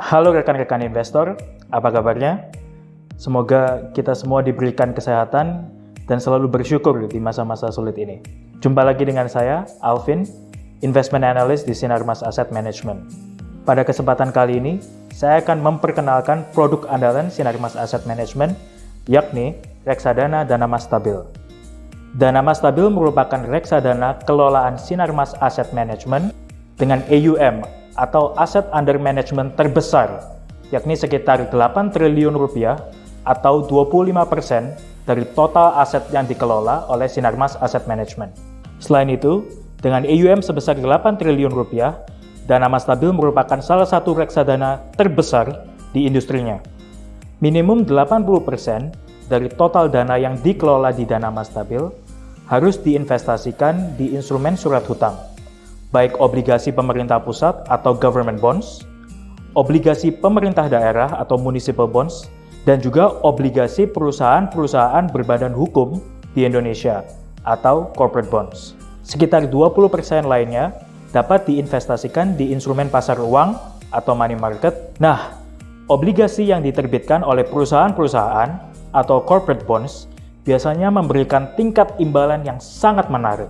Halo rekan-rekan investor, apa kabarnya? Semoga kita semua diberikan kesehatan dan selalu bersyukur di masa-masa sulit ini. Jumpa lagi dengan saya, Alvin, Investment Analyst di Sinarmas Asset Management. Pada kesempatan kali ini, saya akan memperkenalkan produk andalan Sinarmas Asset Management, yakni reksadana Dana Mas Stabil. Dana Mas Stabil merupakan reksadana kelolaan Sinarmas Asset Management dengan AUM atau Asset Under Management terbesar, yakni sekitar 8 triliun rupiah atau 25% dari total aset yang dikelola oleh Sinarmas Asset Management. Selain itu, dengan AUM sebesar 8 triliun rupiah, Dana Mas Stabil merupakan salah satu reksadana terbesar di industrinya. Minimum 80% dari total dana yang dikelola di Dana Mas Stabil harus diinvestasikan di instrumen surat hutang, baik obligasi pemerintah pusat atau government bonds, obligasi pemerintah daerah atau municipal bonds, dan juga obligasi perusahaan-perusahaan berbadan hukum di Indonesia atau corporate bonds. Sekitar 20% lainnya dapat diinvestasikan di instrumen pasar uang atau money market. Nah, obligasi yang diterbitkan oleh perusahaan-perusahaan atau corporate bonds biasanya memberikan tingkat imbalan yang sangat menarik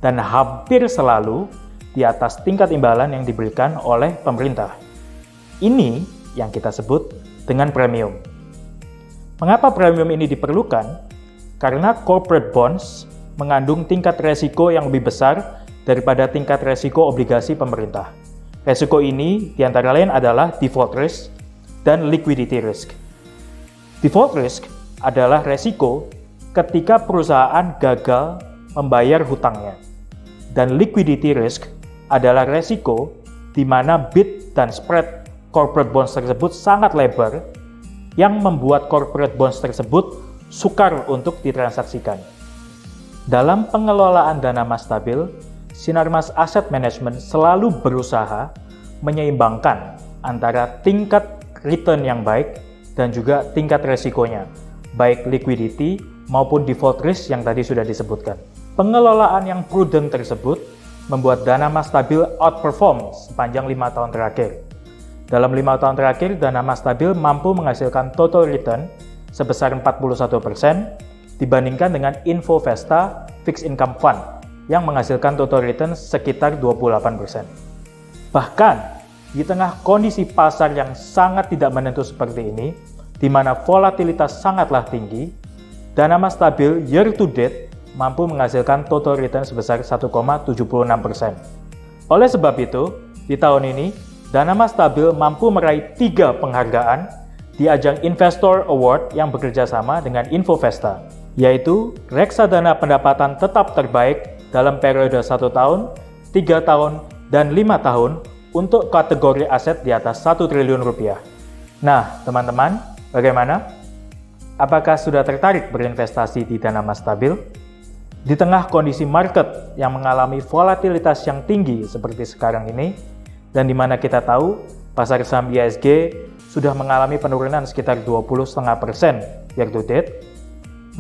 dan hampir selalu di atas tingkat imbalan yang diberikan oleh pemerintah. Ini yang kita sebut dengan premium. Mengapa premium ini diperlukan? Karena corporate bonds mengandung tingkat resiko yang lebih besar daripada tingkat resiko obligasi pemerintah. Resiko ini diantara lain adalah default risk dan liquidity risk. Default risk adalah resiko ketika perusahaan gagal membayar hutangnya. Dan liquidity risk adalah resiko di mana bid dan spread corporate bonds tersebut sangat lebar yang membuat corporate bonds tersebut sukar untuk ditransaksikan. Dalam pengelolaan Dana Mas Stabil, Sinarmas Asset Management selalu berusaha menyeimbangkan antara tingkat return yang baik dan juga tingkat resikonya, baik liquidity maupun default risk yang tadi sudah disebutkan. Pengelolaan yang prudent tersebut membuat Dana Mas Stabil outperform sepanjang 5 tahun terakhir. Dalam 5 tahun terakhir, Dana Mas Stabil mampu menghasilkan total return sebesar 41% dibandingkan dengan Infovesta Fixed Income Fund yang menghasilkan total return sekitar 28%. Bahkan, di tengah kondisi pasar yang sangat tidak menentu seperti ini, di mana volatilitas sangatlah tinggi, Dana Mas Stabil year to date mampu menghasilkan total return sebesar 1,76%. Oleh sebab itu, di tahun ini, Dana Mas Stabil mampu meraih 3 penghargaan di ajang Investor Award yang bekerja sama dengan Infovesta, yaitu reksadana pendapatan tetap terbaik dalam periode 1 tahun, 3 tahun, dan 5 tahun untuk kategori aset di atas 1 triliun rupiah. Nah, teman-teman, bagaimana? Apakah sudah tertarik berinvestasi di Dana Mas Stabil? Di tengah kondisi market yang mengalami volatilitas yang tinggi seperti sekarang ini, dan di mana kita tahu pasar saham IHSG sudah mengalami penurunan sekitar 20,5% year to date,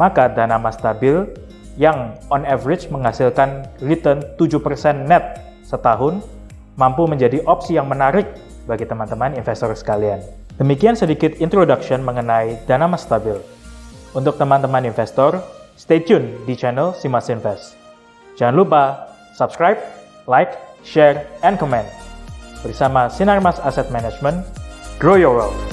maka Dana Mas Stabil yang on average menghasilkan return 7% net setahun mampu menjadi opsi yang menarik bagi teman-teman investor sekalian. Demikian sedikit introduction mengenai Dana Mas Stabil. Untuk teman-teman investor, stay tune di channel Simas Invest. Jangan lupa subscribe, like, share, and comment. Bersama Sinarmas Asset Management, grow your wealth.